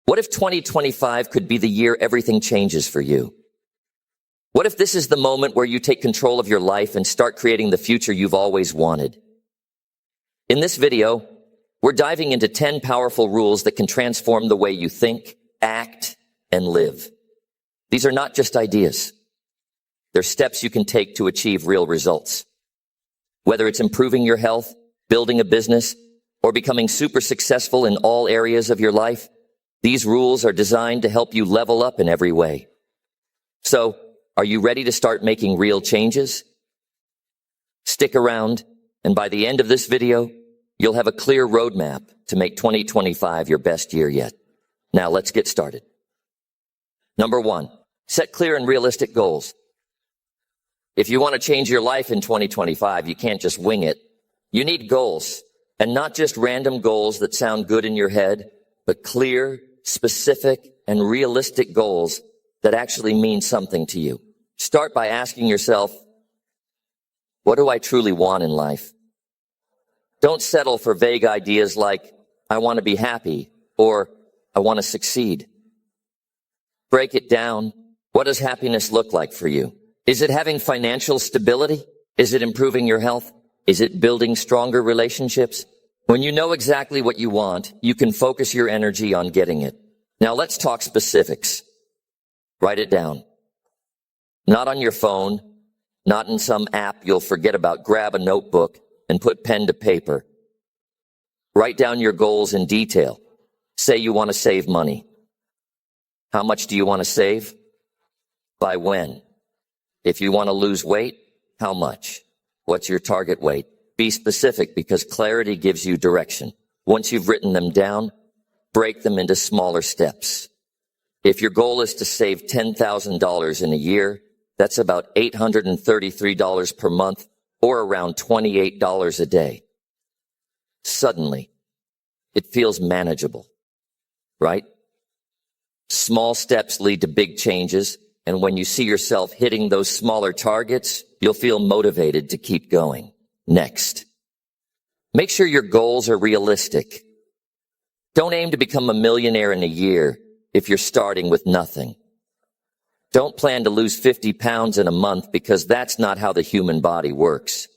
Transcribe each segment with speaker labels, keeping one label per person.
Speaker 1: What if 2025 could be the year everything changes for you? What if this is the moment where you take control of your life and start creating the future you've always wanted? In this video, we're diving into 10 powerful rules that can transform the way you think, act, and live. These are not just ideas. They're steps you can take to achieve real results. Whether it's improving your health, building a business, or becoming super successful in all areas of your life, these rules are designed to help you level up in every way. So, are you ready to start making real changes? Stick around, and by the end of this video, you'll have a clear roadmap to make 2025 your best year yet. Now let's get started. Number 1, set clear and realistic goals. If you want to change your life in 2025, you can't just wing it. You need goals, and not just random goals that sound good in your head, but clear, specific, and realistic goals that actually mean something to you. Start by asking yourself, what do I truly want in life? Don't settle for vague ideas like, I want to be happy, or I want to succeed. Break it down. What does happiness look like for you? Is it having financial stability? Is it improving your health? Is it building stronger relationships? When you know exactly what you want, you can focus your energy on getting it. Now let's talk specifics. Write it down. Not on your phone, not in some app you'll forget about. Grab a notebook and put pen to paper. Write down your goals in detail. Say you want to save money. How much do you want to save? By when? If you want to lose weight, how much? What's your target weight? Be specific because clarity gives you direction. Once you've written them down, break them into smaller steps. If your goal is to save $10,000 in a year, that's about $833 per month or around $28 a day. Suddenly, it feels manageable, right? Small steps lead to big changes, and when you see yourself hitting those smaller targets, you'll feel motivated to keep going. Next, make sure your goals are realistic. Don't aim to become a millionaire in a year if you're starting with nothing. Don't plan to lose 50 pounds in a month because that's not how the human body works.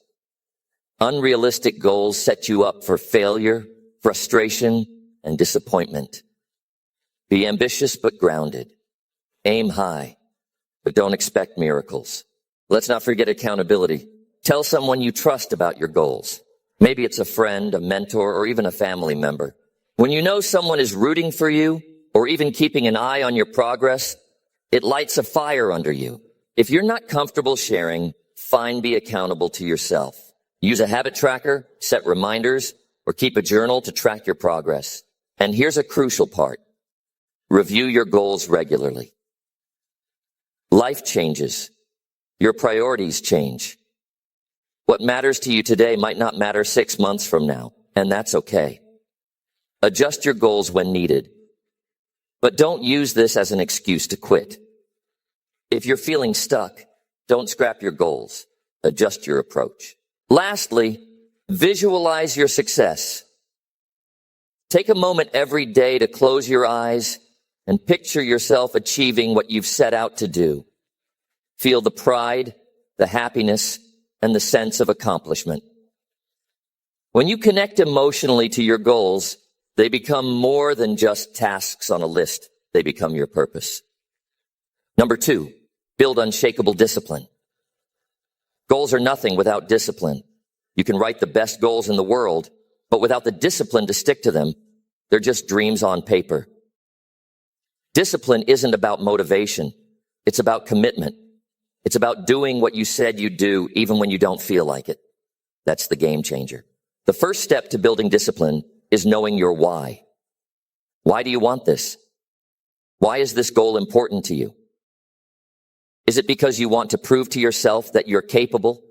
Speaker 1: Unrealistic goals set you up for failure, frustration, and disappointment. Be ambitious but grounded. Aim high, but don't expect miracles. Let's not forget accountability. Tell someone you trust about your goals. Maybe it's a friend, a mentor, or even a family member. When you know someone is rooting for you, or even keeping an eye on your progress, it lights a fire under you. If you're not comfortable sharing, be accountable to yourself. Use a habit tracker, set reminders, or keep a journal to track your progress. And here's a crucial part. Review your goals regularly. Life changes. Your priorities change. What matters to you today might not matter 6 months from now, and that's okay. Adjust your goals when needed. But don't use this as an excuse to quit. If you're feeling stuck, don't scrap your goals. Adjust your approach. Lastly, visualize your success. Take a moment every day to close your eyes and picture yourself achieving what you've set out to do. Feel the pride, the happiness, and the sense of accomplishment. When you connect emotionally to your goals, they become more than just tasks on a list. They become your purpose. Number 2, build unshakable discipline. Goals are nothing without discipline. You can write the best goals in the world, but without the discipline to stick to them, they're just dreams on paper. Discipline isn't about motivation. It's about commitment. It's about doing what you said you'd do even when you don't feel like it. That's the game changer. The first step to building discipline is knowing your why. Why do you want this? Why is this goal important to you? Is it because you want to prove to yourself that you're capable?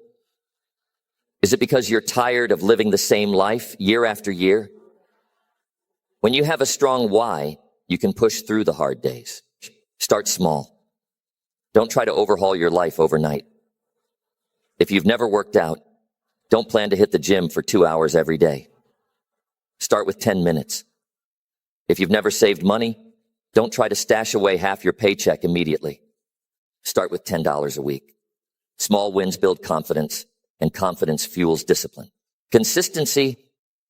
Speaker 1: Is it because you're tired of living the same life year after year? When you have a strong why, you can push through the hard days. Start small. Don't try to overhaul your life overnight. If you've never worked out, don't plan to hit the gym for 2 hours every day. Start with 10 minutes. If you've never saved money, Don't try to stash away half your paycheck immediately. Start with $10 a week. Small wins build confidence, and confidence fuels discipline. Consistency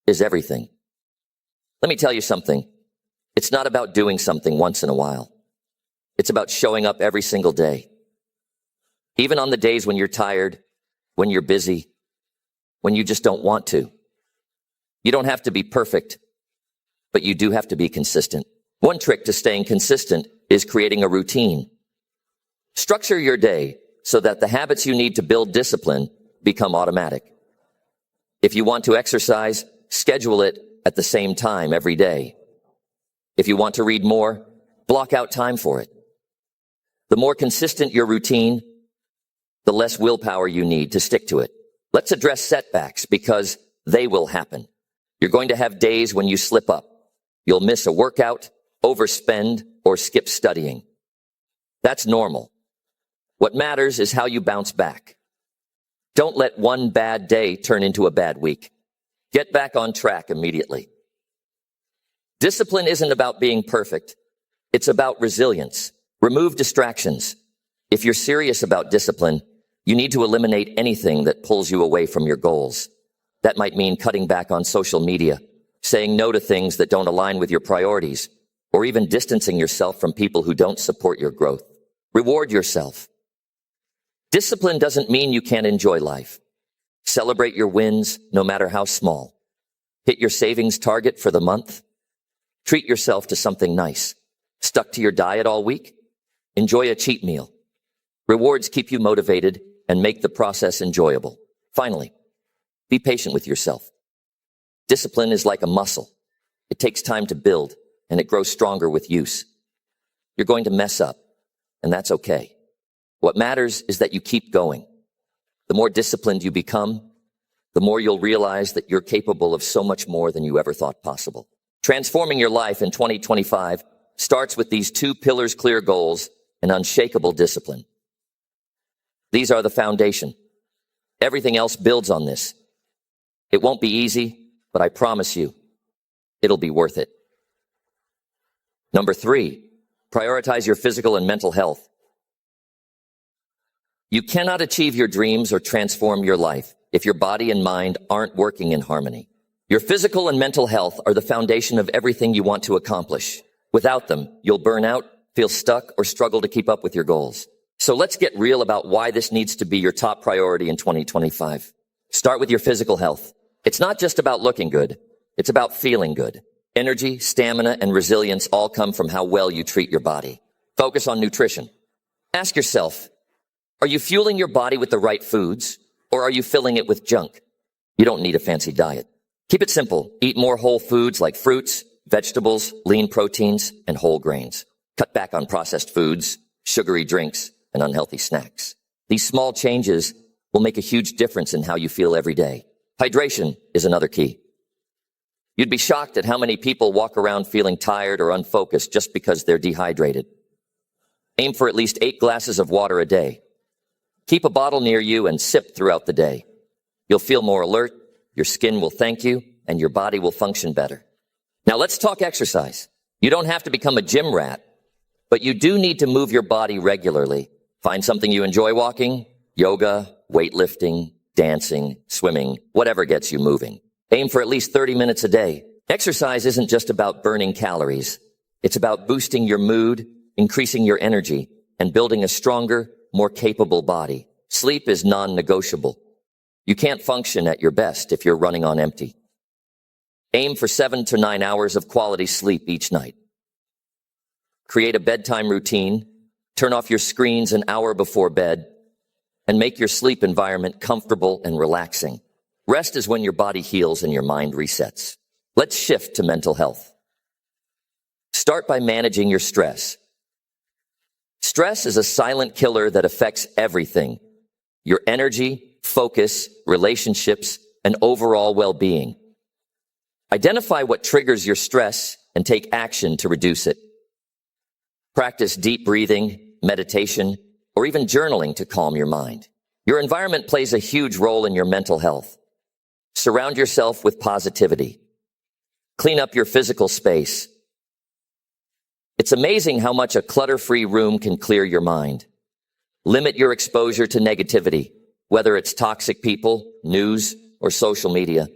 Speaker 1: is everything. Let me tell you something. It's not about doing something once in a while. It's about showing up every single day. Even on the days when you're tired, when you're busy, when you just don't want to. You don't have to be perfect, but you do have to be consistent. One trick to staying consistent is creating a routine. Structure your day so that the habits you need to build discipline become automatic. If you want to exercise, schedule it at the same time every day. If you want to read more, block out time for it. The more consistent your routine, the less willpower you need to stick to it. Let's address setbacks because they will happen. You're going to have days when you slip up. You'll miss a workout, overspend, or skip studying. That's normal. What matters is how you bounce back. Don't let one bad day turn into a bad week. Get back on track immediately. Discipline isn't about being perfect. It's about resilience. Remove distractions. If you're serious about discipline, you need to eliminate anything that pulls you away from your goals. That might mean cutting back on social media, saying no to things that don't align with your priorities, or even distancing yourself from people who don't support your growth. Reward yourself. Discipline doesn't mean you can't enjoy life. Celebrate your wins, no matter how small. Hit your savings target for the month. Treat yourself to something nice. Stuck to your diet all week? Enjoy a cheat meal. Rewards keep you motivated and make the process enjoyable. Finally, be patient with yourself. Discipline is like a muscle. It takes time to build, and it grows stronger with use. You're going to mess up, and that's okay. What matters is that you keep going. The more disciplined you become, the more you'll realize that you're capable of so much more than you ever thought possible. Transforming your life in 2025 starts with these 2 pillars clear goals and unshakable discipline. These are the foundation. Everything else builds on this. It won't be easy, but I promise you, it'll be worth it. Number 3, prioritize your physical and mental health. You cannot achieve your dreams or transform your life if your body and mind aren't working in harmony. Your physical and mental health are the foundation of everything you want to accomplish. Without them, you'll burn out, feel stuck, or struggle to keep up with your goals. So let's get real about why this needs to be your top priority in 2025. Start with your physical health. It's not just about looking good. It's about feeling good. Energy, stamina, and resilience all come from how well you treat your body. Focus on nutrition. Ask yourself, are you fueling your body with the right foods, or are you filling it with junk? You don't need a fancy diet. Keep it simple. Eat more whole foods like fruits, vegetables, lean proteins, and whole grains. Cut back on processed foods, sugary drinks, and unhealthy snacks. These small changes will make a huge difference in how you feel every day. Hydration is another key. You'd be shocked at how many people walk around feeling tired or unfocused just because they're dehydrated. Aim for at least 8 glasses of water a day. Keep a bottle near you and sip throughout the day. You'll feel more alert, your skin will thank you, and your body will function better. Now let's talk exercise. You don't have to become a gym rat, but you do need to move your body regularly. Find something you enjoy walking, yoga, weightlifting, dancing, swimming, whatever gets you moving. Aim for at least 30 minutes a day. Exercise isn't just about burning calories. It's about boosting your mood, increasing your energy, and building a stronger, more capable body. Sleep is non-negotiable. You can't function at your best if you're running on empty. Aim for 7 to 9 hours of quality sleep each night. Create a bedtime routine, turn off your screens an hour before bed, and make your sleep environment comfortable and relaxing. Rest is when your body heals and your mind resets. Let's shift to mental health. Start by managing your stress. Stress is a silent killer that affects everything: your energy, focus, relationships, and overall well-being. Identify what triggers your stress and take action to reduce it. Practice deep breathing, meditation, or even journaling to calm your mind. Your environment plays a huge role in your mental health. Surround yourself with positivity. Clean up your physical space. It's amazing how much a clutter-free room can clear your mind. Limit your exposure to negativity, whether it's toxic people, news, or social media.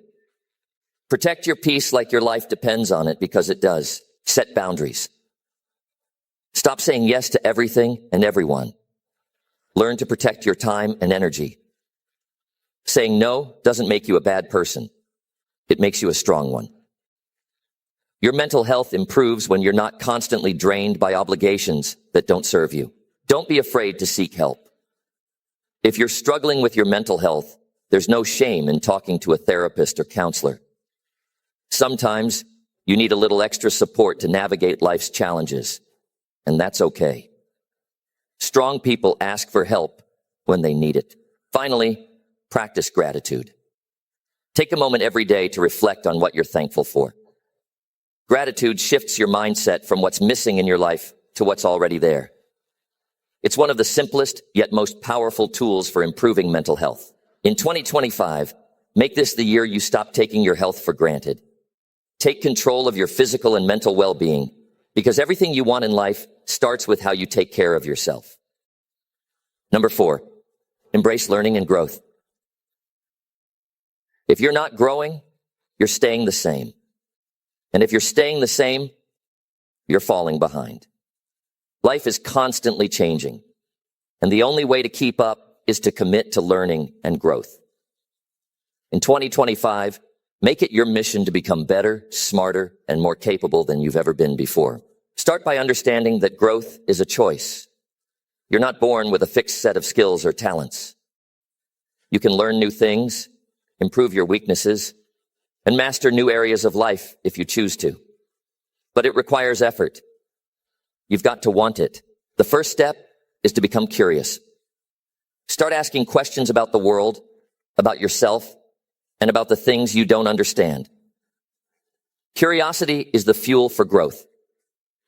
Speaker 1: Protect your peace like your life depends on it, because it does. Set boundaries. Stop saying yes to everything and everyone. Learn to protect your time and energy. Saying no doesn't make you a bad person. It makes you a strong one. Your mental health improves when you're not constantly drained by obligations that don't serve you. Don't be afraid to seek help. If you're struggling with your mental health, there's no shame in talking to a therapist or counselor. Sometimes you need a little extra support to navigate life's challenges, and that's okay. Strong people ask for help when they need it. Finally, practice gratitude. Take a moment every day to reflect on what you're thankful for. Gratitude shifts your mindset from what's missing in your life to what's already there. It's one of the simplest yet most powerful tools for improving mental health. In 2025, make this the year you stop taking your health for granted. Take control of your physical and mental well-being, because everything you want in life starts with how you take care of yourself. Number 4, embrace learning and growth. If you're not growing, you're staying the same. And if you're staying the same, you're falling behind. Life is constantly changing, and the only way to keep up is to commit to learning and growth. In 2025, make it your mission to become better, smarter, and more capable than you've ever been before. Start by understanding that growth is a choice. You're not born with a fixed set of skills or talents. You can learn new things, improve your weaknesses, and master new areas of life if you choose to. But it requires effort. You've got to want it. The first step is to become curious. Start asking questions about the world, about yourself, and about the things you don't understand. Curiosity is the fuel for growth.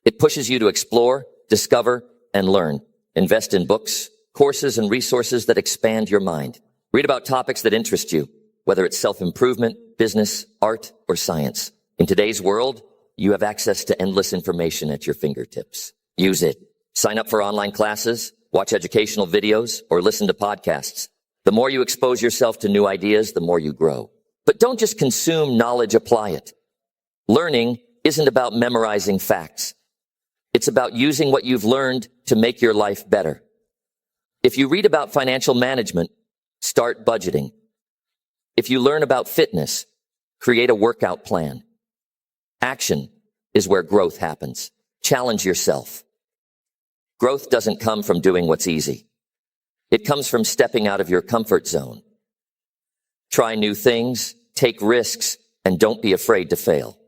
Speaker 1: It pushes you to explore, discover, and learn. Invest in books, courses, and resources that expand your mind. Read about topics that interest you, whether it's self-improvement, business, art, or science. In today's world, you have access to endless information at your fingertips. Use it. Sign up for online classes, watch educational videos, or listen to podcasts. The more you expose yourself to new ideas, the more you grow. But don't just consume knowledge, apply it. Learning isn't about memorizing facts. It's about using what you've learned to make your life better. If you read about financial management, start budgeting. If you learn about fitness, create a workout plan. Action is where growth happens. Challenge yourself. Growth doesn't come from doing what's easy. It comes from stepping out of your comfort zone. Try new things, take risks, and don't be afraid to fail.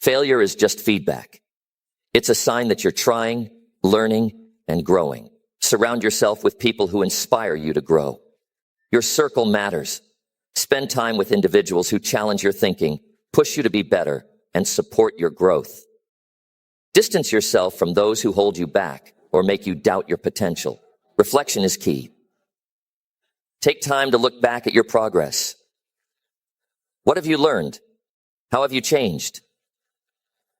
Speaker 1: Failure is just feedback. It's a sign that you're trying, learning, and growing. Surround yourself with people who inspire you to grow. Your circle matters. Spend time with individuals who challenge your thinking, push you to be better, and support your growth. Distance yourself from those who hold you back or make you doubt your potential. Reflection is key. Take time to look back at your progress. What have you learned? How have you changed?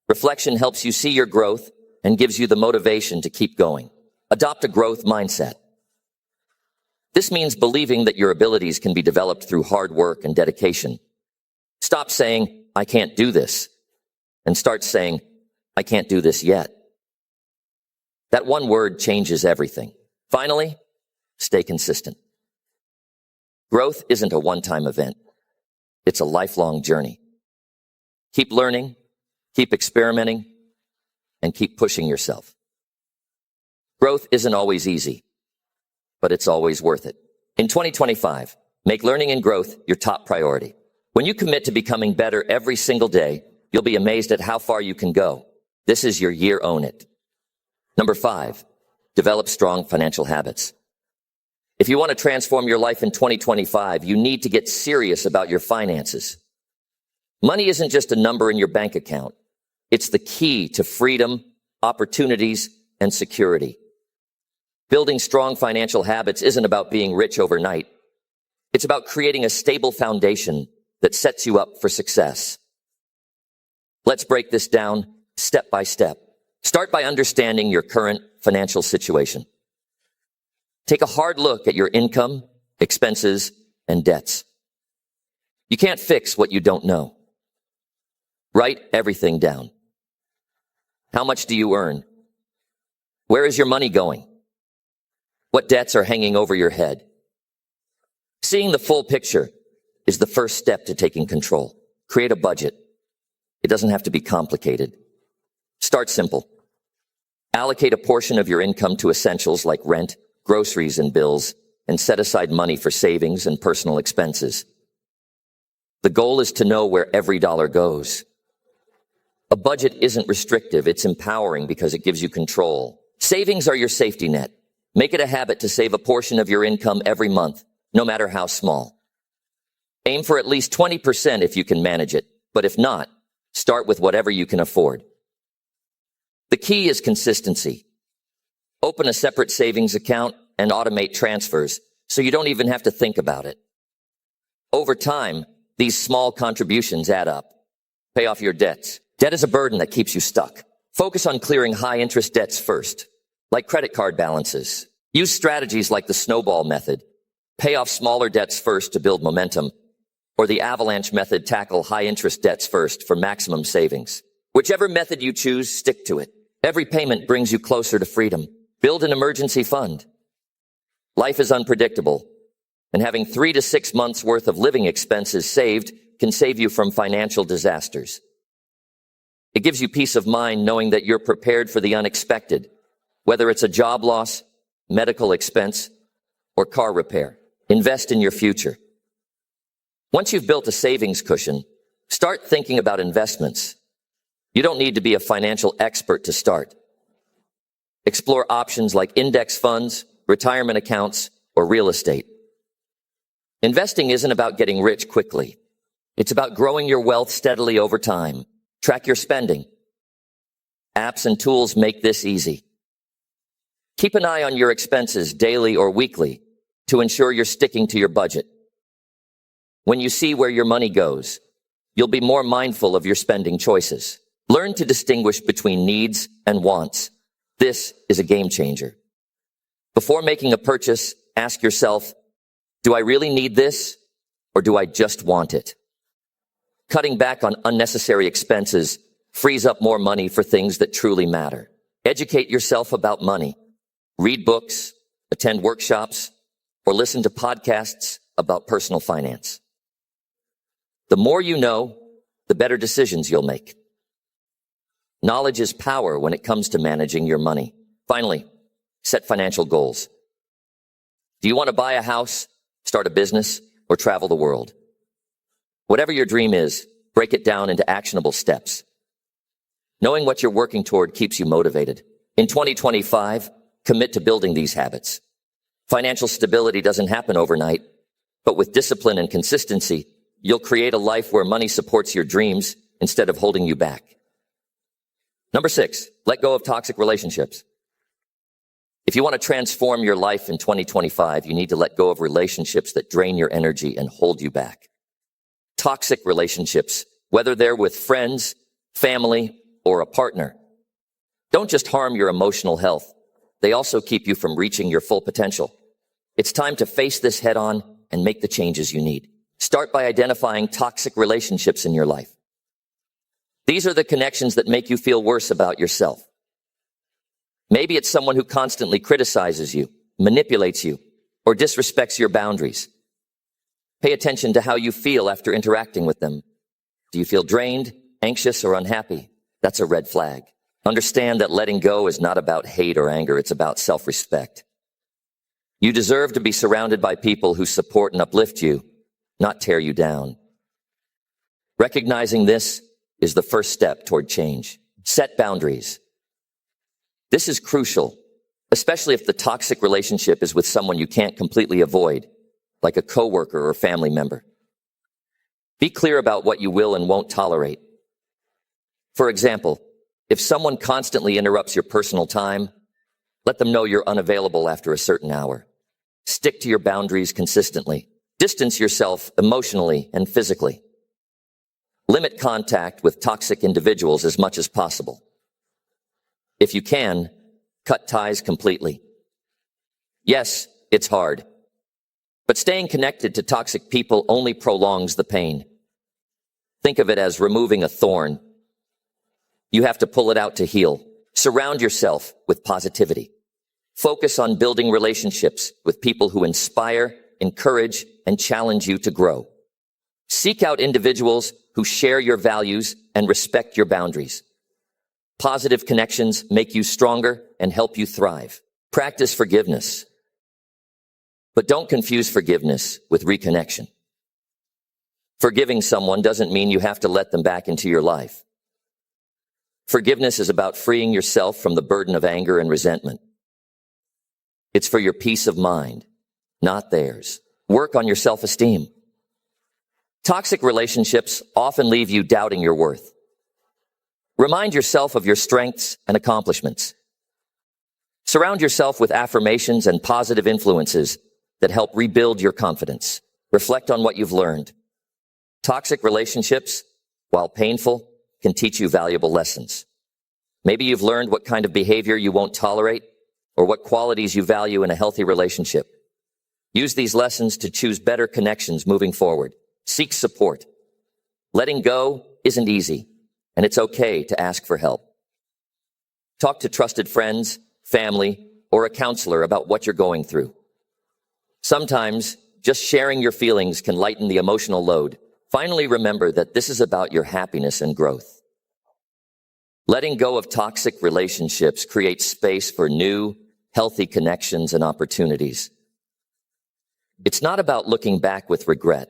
Speaker 1: Reflection helps you see your growth and gives you the motivation to keep going. Adopt a growth mindset. This means believing that your abilities can be developed through hard work and dedication. Stop saying, "I can't do this," and start saying, "I can't do this yet." That one word changes everything. Finally, stay consistent. Growth isn't a one-time event. It's a lifelong journey. Keep learning, keep experimenting, and keep pushing yourself. Growth isn't always easy, but it's always worth it. In 2025, make learning and growth your top priority. When you commit to becoming better every single day, you'll be amazed at how far you can go. This is your year, own it. Number 5, develop strong financial habits. If you want to transform your life in 2025, you need to get serious about your finances. Money isn't just a number in your bank account. It's the key to freedom, opportunities, and security. Building strong financial habits isn't about being rich overnight. It's about creating a stable foundation that sets you up for success. Let's break this down step by step. Start by understanding your current financial situation. Take a hard look at your income, expenses, and debts. You can't fix what you don't know. Write everything down. How much do you earn? Where is your money going? What debts are hanging over your head? Seeing the full picture is the first step to taking control. Create a budget. It doesn't have to be complicated. Start simple. Allocate a portion of your income to essentials like rent, groceries, and bills, and set aside money for savings and personal expenses. The goal is to know where every dollar goes. A budget isn't restrictive, it's empowering because it gives you control. Savings are your safety net. Make it a habit to save a portion of your income every month, no matter how small. Aim for at least 20% if you can manage it, but if not, start with whatever you can afford. The key is consistency. Open a separate savings account and automate transfers so you don't even have to think about it. Over time, these small contributions add up. Pay off your debts. Debt is a burden that keeps you stuck. Focus on clearing high-interest debts first, like credit card balances. Use strategies like the snowball method. Pay off smaller debts first to build momentum, or the avalanche method, tackle high-interest debts first for maximum savings. Whichever method you choose, stick to it. Every payment brings you closer to freedom. Build an emergency fund. Life is unpredictable, and having 3 to 6 months worth of living expenses saved can save you from financial disasters. It gives you peace of mind knowing that you're prepared for the unexpected, whether it's a job loss, medical expense, or car repair. Invest in your future. Once you've built a savings cushion, start thinking about investments. You don't need to be a financial expert to start. Explore options like index funds, retirement accounts, or real estate. Investing isn't about getting rich quickly. It's about growing your wealth steadily over time. Track your spending. Apps and tools make this easy. Keep an eye on your expenses daily or weekly to ensure you're sticking to your budget. When you see where your money goes, you'll be more mindful of your spending choices. Learn to distinguish between needs and wants. This is a game changer. Before making a purchase, ask yourself, do I really need this, or do I just want it? Cutting back on unnecessary expenses frees up more money for things that truly matter. Educate yourself about money. Read books, attend workshops, or listen to podcasts about personal finance. The more you know, the better decisions you'll make. Knowledge is power when it comes to managing your money. Finally, set financial goals. Do you want to buy a house, start a business, or travel the world? Whatever your dream is, break it down into actionable steps. Knowing what you're working toward keeps you motivated. In 2025, commit to building these habits. Financial stability doesn't happen overnight, but with discipline and consistency, you'll create a life where money supports your dreams instead of holding you back. Number 6, let go of toxic relationships. If you want to transform your life in 2025, you need to let go of relationships that drain your energy and hold you back. Toxic relationships, whether they're with friends, family, or a partner, don't just harm your emotional health. They also keep you from reaching your full potential. It's time to face this head on and make the changes you need. Start by identifying toxic relationships in your life. These are the connections that make you feel worse about yourself. Maybe it's someone who constantly criticizes you, manipulates you, or disrespects your boundaries. Pay attention to how you feel after interacting with them. Do you feel drained, anxious, or unhappy? That's a red flag. Understand that letting go is not about hate or anger. It's about self-respect. You deserve to be surrounded by people who support and uplift you, not tear you down. Recognizing this is the first step toward change. Set boundaries. This is crucial, especially if the toxic relationship is with someone you can't completely avoid, like a coworker or family member. Be clear about what you will and won't tolerate. For example, if someone constantly interrupts your personal time, let them know you're unavailable after a certain hour. Stick to your boundaries consistently. Distance yourself emotionally and physically. Limit contact with toxic individuals as much as possible. If you can, cut ties completely. Yes, it's hard, but staying connected to toxic people only prolongs the pain. Think of it as removing a thorn. You have to pull it out to heal. Surround yourself with positivity. Focus on building relationships with people who inspire, encourage, and challenge you to grow. Seek out individuals who share your values and respect your boundaries. Positive connections make you stronger and help you thrive. Practice forgiveness. But don't confuse forgiveness with reconnection. Forgiving someone doesn't mean you have to let them back into your life. Forgiveness is about freeing yourself from the burden of anger and resentment. It's for your peace of mind, not theirs. Work on your self-esteem. Toxic relationships often leave you doubting your worth. Remind yourself of your strengths and accomplishments. Surround yourself with affirmations and positive influences that help rebuild your confidence. Reflect on what you've learned. Toxic relationships, while painful, can teach you valuable lessons. Maybe you've learned what kind of behavior you won't tolerate or what qualities you value in a healthy relationship. Use these lessons to choose better connections moving forward. Seek support. Letting go isn't easy, and it's okay to ask for help. Talk to trusted friends, family, or a counselor about what you're going through. Sometimes, just sharing your feelings can lighten the emotional load. Finally, remember that this is about your happiness and growth. Letting go of toxic relationships creates space for new, healthy connections and opportunities. It's not about looking back with regret.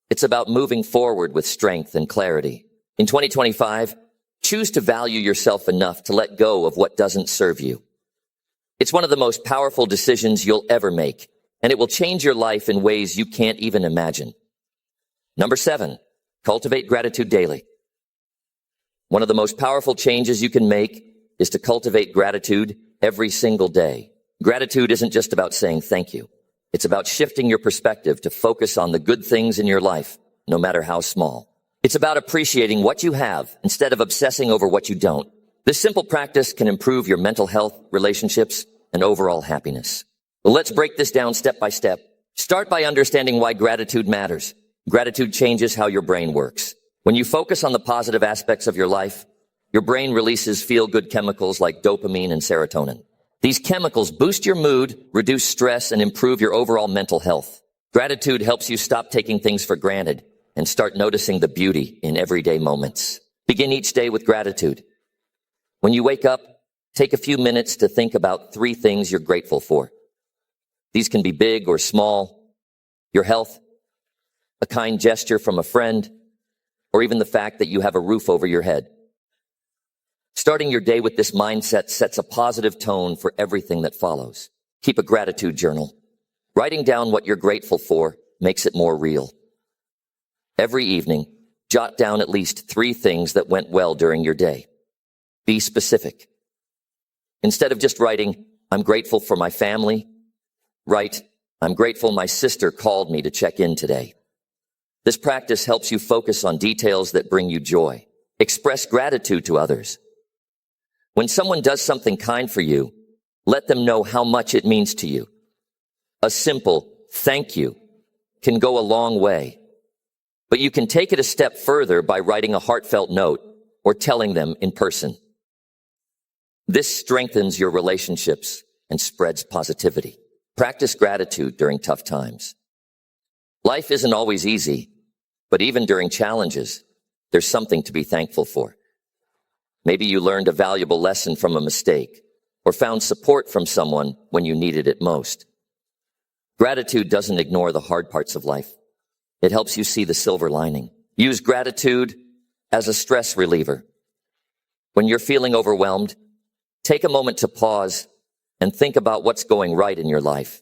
Speaker 1: It's about moving forward with strength and clarity. In 2025, choose to value yourself enough to let go of what doesn't serve you. It's one of the most powerful decisions you'll ever make, and it will change your life in ways you can't even imagine. Number 7, cultivate gratitude daily. One of the most powerful changes you can make is to cultivate gratitude every single day. Gratitude isn't just about saying thank you. It's about shifting your perspective to focus on the good things in your life, no matter how small. It's about appreciating what you have instead of obsessing over what you don't. This simple practice can improve your mental health, relationships, and overall happiness. Well, let's break this down step by step. Start by understanding why gratitude matters. Gratitude changes how your brain works. When you focus on the positive aspects of your life, your brain releases feel-good chemicals like dopamine and serotonin. These chemicals boost your mood, reduce stress, and improve your overall mental health. Gratitude helps you stop taking things for granted and start noticing the beauty in everyday moments. Begin each day with gratitude. When you wake up, take a few minutes to think about 3 things you're grateful for. These can be big or small: your health, a kind gesture from a friend, or even the fact that you have a roof over your head. Starting your day with this mindset sets a positive tone for everything that follows. Keep a gratitude journal. Writing down what you're grateful for makes it more real. Every evening, jot down at least 3 things that went well during your day. Be specific. Instead of just writing, "I'm grateful for my family," write, "I'm grateful my sister called me to check in today." This practice helps you focus on details that bring you joy. Express gratitude to others. When someone does something kind for you, let them know how much it means to you. A simple "thank you" can go a long way, but you can take it a step further by writing a heartfelt note or telling them in person. This strengthens your relationships and spreads positivity. Practice gratitude during tough times. Life isn't always easy, but even during challenges, there's something to be thankful for. Maybe you learned a valuable lesson from a mistake or found support from someone when you needed it most. Gratitude doesn't ignore the hard parts of life. It helps you see the silver lining. Use gratitude as a stress reliever. When you're feeling overwhelmed, take a moment to pause and think about what's going right in your life.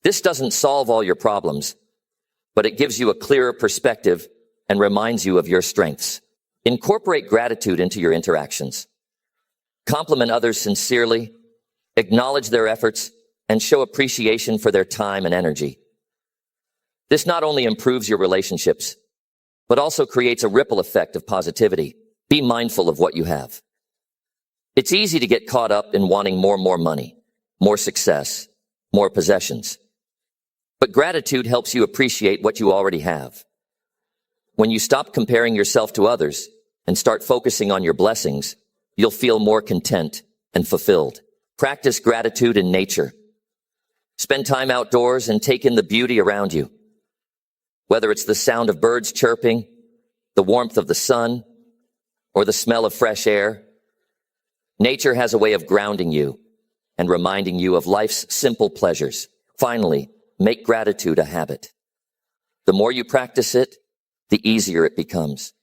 Speaker 1: This doesn't solve all your problems, but it gives you a clearer perspective and reminds you of your strengths. Incorporate gratitude into your interactions. Compliment others sincerely, acknowledge their efforts, and show appreciation for their time and energy. This not only improves your relationships, but also creates a ripple effect of positivity. Be mindful of what you have. It's easy to get caught up in wanting more money, more success, more possessions. But gratitude helps you appreciate what you already have. When you stop comparing yourself to others and start focusing on your blessings, you'll feel more content and fulfilled. Practice gratitude in nature. Spend time outdoors and take in the beauty around you. Whether it's the sound of birds chirping, the warmth of the sun, or the smell of fresh air, nature has a way of grounding you and reminding you of life's simple pleasures. Finally, make gratitude a habit. The more you practice it, the easier it becomes.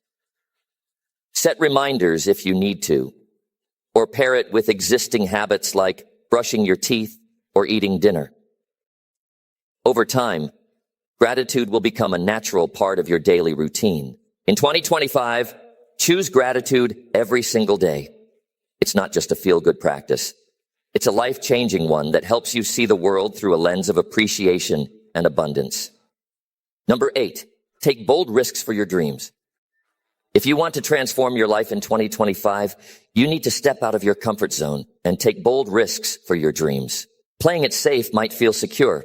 Speaker 1: Set reminders if you need to, or pair it with existing habits like brushing your teeth or eating dinner. Over time, gratitude will become a natural part of your daily routine. In 2025, choose gratitude every single day. It's not just a feel-good practice. It's a life-changing one that helps you see the world through a lens of appreciation and abundance. Number 8, take bold risks for your dreams. If you want to transform your life in 2025, you need to step out of your comfort zone and take bold risks for your dreams. Playing it safe might feel secure,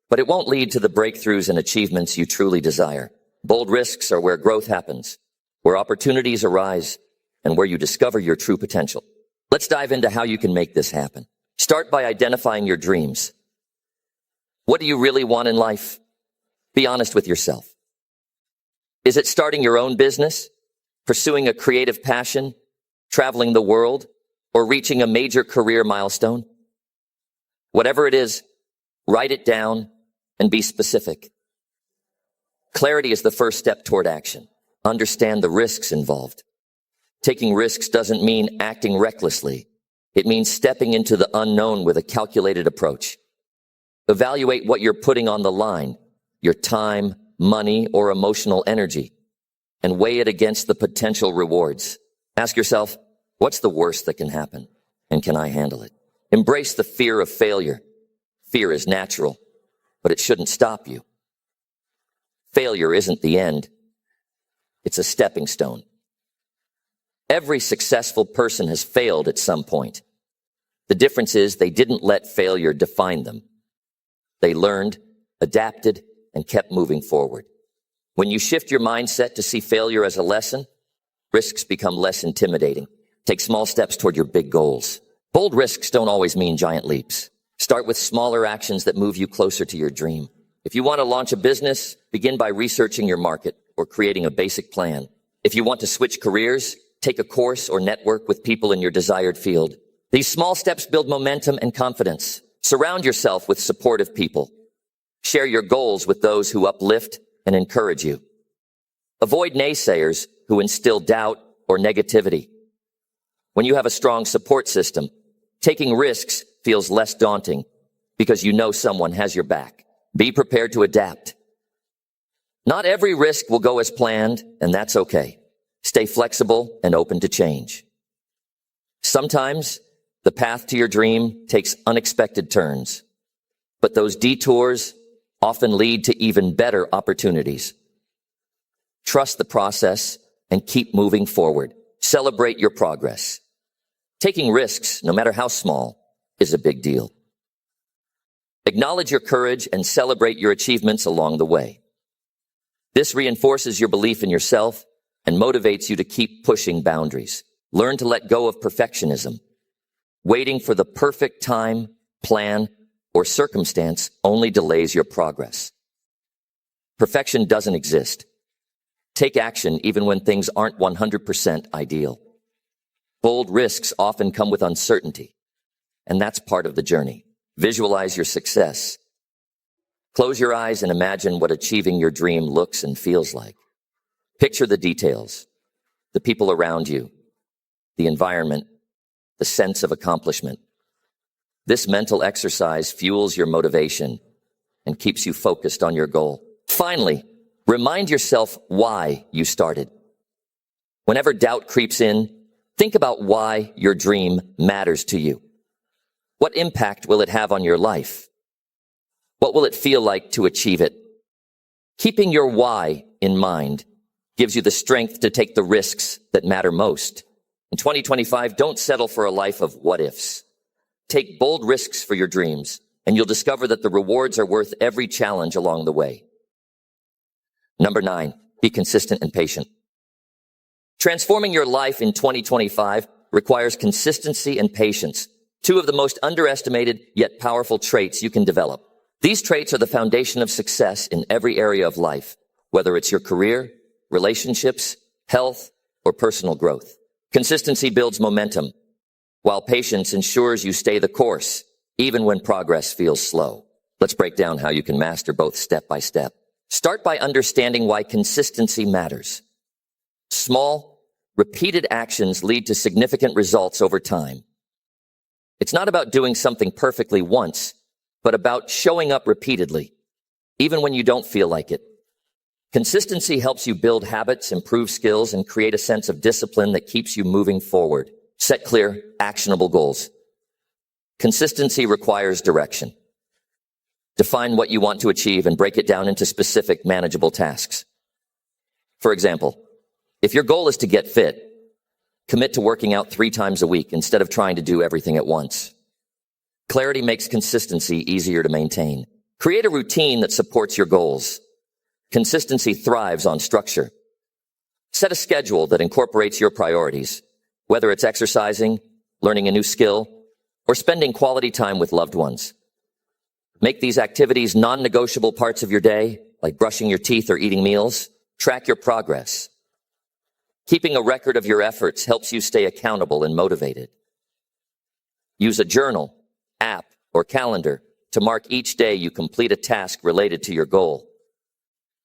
Speaker 1: but it won't lead to the breakthroughs and achievements you truly desire. Bold risks are where growth happens, where opportunities arise, and where you discover your true potential. Let's dive into how you can make this happen. Start by identifying your dreams. What do you really want in life? Be honest with yourself. Is it starting your own business, pursuing a creative passion, traveling the world, or reaching a major career milestone? Whatever it is, write it down and be specific. Clarity is the first step toward action. Understand the risks involved. Taking risks doesn't mean acting recklessly. It means stepping into the unknown with a calculated approach. Evaluate what you're putting on the line, your time, money, or emotional energy, and weigh it against the potential rewards. Ask yourself, what's the worst that can happen, and can I handle it? Embrace the fear of failure. Fear is natural, but it shouldn't stop you. Failure isn't the end. It's a stepping stone. Every successful person has failed at some point. The difference is they didn't let failure define them. They learned, adapted, and kept moving forward. When you shift your mindset to see failure as a lesson, risks become less intimidating. Take small steps toward your big goals. Bold risks don't always mean giant leaps. Start with smaller actions that move you closer to your dream. If you want to launch a business, begin by researching your market or creating a basic plan. If you want to switch careers, take a course or network with people in your desired field. These small steps build momentum and confidence. Surround yourself with supportive people. Share your goals with those who uplift and encourage you. Avoid naysayers who instill doubt or negativity. When you have a strong support system, taking risks feels less daunting because you know someone has your back. Be prepared to adapt. Not every risk will go as planned, and that's okay. Stay flexible and open to change. Sometimes the path to your dream takes unexpected turns, but those detours often lead to even better opportunities. Trust the process and keep moving forward. Celebrate your progress. Taking risks, no matter how small, is a big deal. Acknowledge your courage and celebrate your achievements along the way. This reinforces your belief in yourself and motivates you to keep pushing boundaries. Learn to let go of perfectionism. Waiting for the perfect time, plan, or circumstance only delays your progress. Perfection doesn't exist. Take action even when things aren't 100% ideal. Bold risks often come with uncertainty, and that's part of the journey. Visualize your success. Close your eyes and imagine what achieving your dream looks and feels like. Picture the details, the people around you, the environment, the sense of accomplishment. This mental exercise fuels your motivation and keeps you focused on your goal. Finally, remind yourself why you started. Whenever doubt creeps in, think about why your dream matters to you. What impact will it have on your life? What will it feel like to achieve it? Keeping your why in mind gives you the strength to take the risks that matter most. In 2025, don't settle for a life of what ifs. Take bold risks for your dreams, and you'll discover that the rewards are worth every challenge along the way. Number 9, be consistent and patient. Transforming your life in 2025 requires consistency and patience, two of the most underestimated yet powerful traits you can develop. These traits are the foundation of success in every area of life, whether it's your career, relationships, health, or personal growth. Consistency builds momentum, while patience ensures you stay the course, even when progress feels slow. Let's break down how you can master both step by step. Start by understanding why consistency matters. Small, repeated actions lead to significant results over time. It's not about doing something perfectly once, but about showing up repeatedly, even when you don't feel like it. Consistency helps you build habits, improve skills, and create a sense of discipline that keeps you moving forward. Set clear, actionable goals. Consistency requires direction. Define what you want to achieve and break it down into specific, manageable tasks. For example, if your goal is to get fit, commit to working out 3 times a week instead of trying to do everything at once. Clarity makes consistency easier to maintain. Create a routine that supports your goals. Consistency thrives on structure. Set a schedule that incorporates your priorities, whether it's exercising, learning a new skill, or spending quality time with loved ones. Make these activities non-negotiable parts of your day, like brushing your teeth or eating meals. Track your progress. Keeping a record of your efforts helps you stay accountable and motivated. Use a journal, app, or calendar to mark each day you complete a task related to your goal.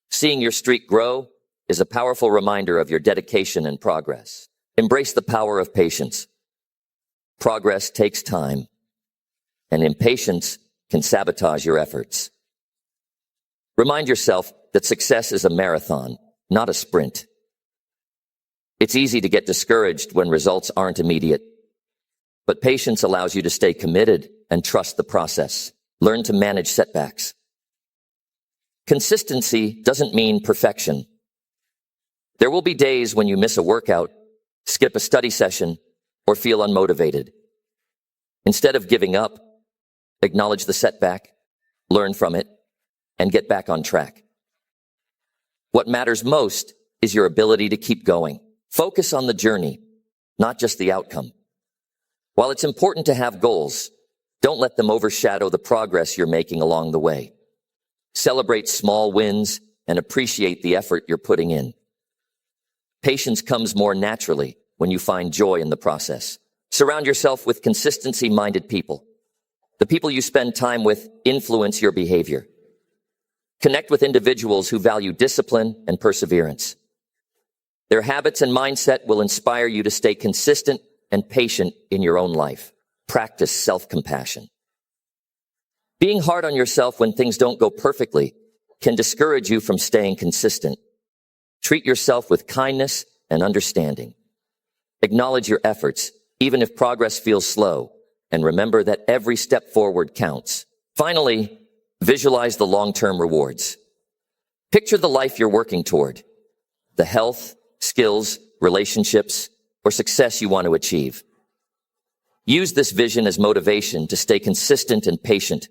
Speaker 1: Seeing your streak grow is a powerful reminder of your dedication and progress. Embrace the power of patience. Progress takes time, and impatience can sabotage your efforts. Remind yourself that success is a marathon, not a sprint. It's easy to get discouraged when results aren't immediate, but patience allows you to stay committed and trust the process. Learn to manage setbacks. Consistency doesn't mean perfection. There will be days when you miss a workout, skip a study session, or feel unmotivated. Instead of giving up, acknowledge the setback, learn from it, and get back on track. What matters most is your ability to keep going. Focus on the journey, not just the outcome. While it's important to have goals, don't let them overshadow the progress you're making along the way. Celebrate small wins and appreciate the effort you're putting in. Patience comes more naturally when you find joy in the process. Surround yourself with consistency-minded people. The people you spend time with influence your behavior. Connect with individuals who value discipline and perseverance. Their habits and mindset will inspire you to stay consistent and patient in your own life. Practice self-compassion. Being hard on yourself when things don't go perfectly can discourage you from staying consistent. Treat yourself with kindness and understanding. Acknowledge your efforts, even if progress feels slow, and remember that every step forward counts. Finally, visualize the long-term rewards. Picture the life you're working toward, the health, skills, relationships, or success you want to achieve. Use this vision as motivation to stay consistent and patient,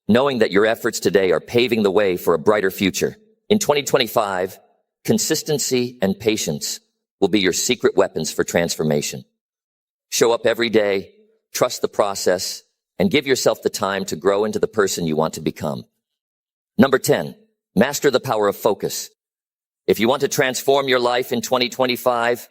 Speaker 1: knowing that your efforts today are paving the way for a brighter future. In 2025, consistency and patience will be your secret weapons for transformation. Show up every day, trust the process, and give yourself the time to grow into the person you want to become. Number 10, master the power of focus. If you want to transform your life in 2025,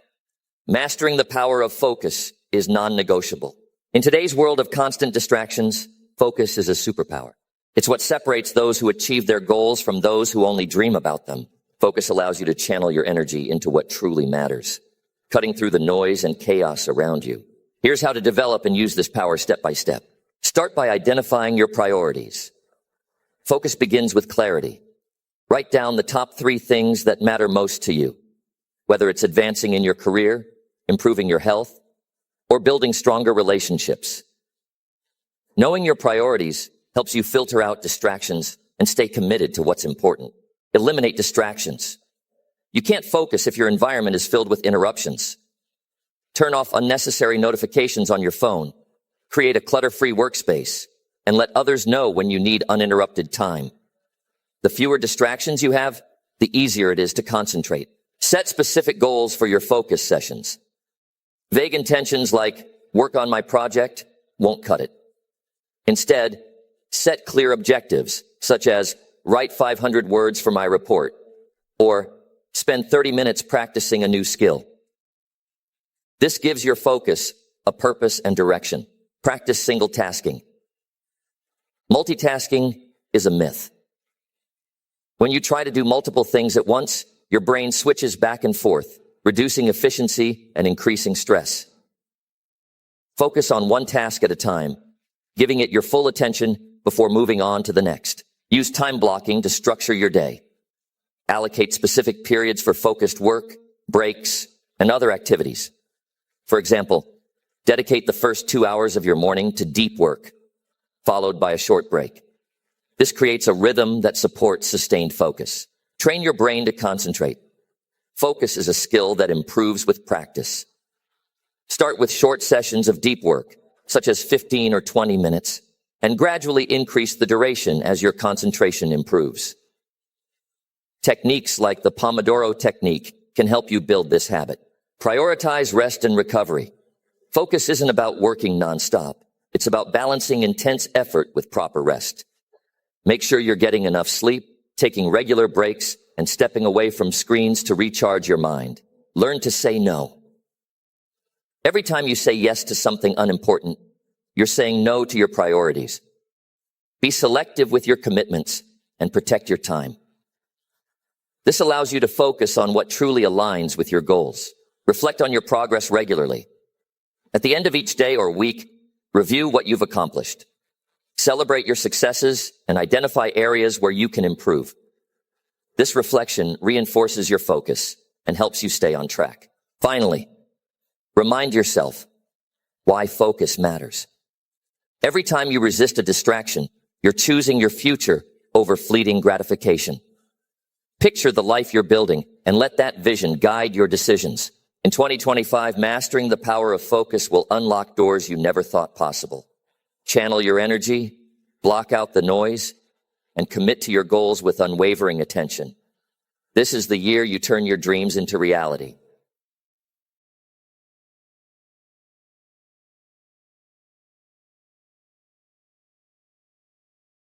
Speaker 1: mastering the power of focus is non-negotiable. In today's world of constant distractions, focus is a superpower. It's what separates those who achieve their goals from those who only dream about them. Focus allows you to channel your energy into what truly matters, cutting through the noise and chaos around you. Here's how to develop and use this power step by step. Start by identifying your priorities. Focus begins with clarity. Write down the top 3 things that matter most to you, whether it's advancing in your career, improving your health, or building stronger relationships. Knowing your priorities helps you filter out distractions and stay committed to what's important. Eliminate distractions. You can't focus if your environment is filled with interruptions. Turn off unnecessary notifications on your phone. Create a clutter-free workspace and let others know when you need uninterrupted time. The fewer distractions you have, the easier it is to concentrate. Set specific goals for your focus sessions. Vague intentions like work on my project won't cut it. Instead, set clear objectives such as write 500 words for my report or spend 30 minutes practicing a new skill. This gives your focus a purpose and direction. Practice single tasking. Multitasking is a myth. When you try to do multiple things at once, your brain switches back and forth, reducing efficiency and increasing stress. Focus on one task at a time, giving it your full attention before moving on to the next. Use time blocking to structure your day. Allocate specific periods for focused work, breaks, and other activities. For example, dedicate the first 2 hours of your morning to deep work, followed by a short break. This creates a rhythm that supports sustained focus. Train your brain to concentrate. Focus is a skill that improves with practice. Start with short sessions of deep work, such as 15 or 20 minutes, and gradually increase the duration as your concentration improves. Techniques like the Pomodoro technique can help you build this habit. Prioritize rest and recovery. Focus isn't about working nonstop. It's about balancing intense effort with proper rest. Make sure you're getting enough sleep, taking regular breaks, and stepping away from screens to recharge your mind. Learn to say no. Every time you say yes to something unimportant, you're saying no to your priorities. Be selective with your commitments and protect your time. This allows you to focus on what truly aligns with your goals. Reflect on your progress regularly. At the end of each day or week, review what you've accomplished. Celebrate your successes and identify areas where you can improve. This reflection reinforces your focus and helps you stay on track. Finally, remind yourself why focus matters. Every time you resist a distraction, you're choosing your future over fleeting gratification. Picture the life you're building and let that vision guide your decisions. In 2025, mastering the power of focus will unlock doors you never thought possible. Channel your energy, block out the noise, and commit to your goals with unwavering attention. This is the year you turn your dreams into reality.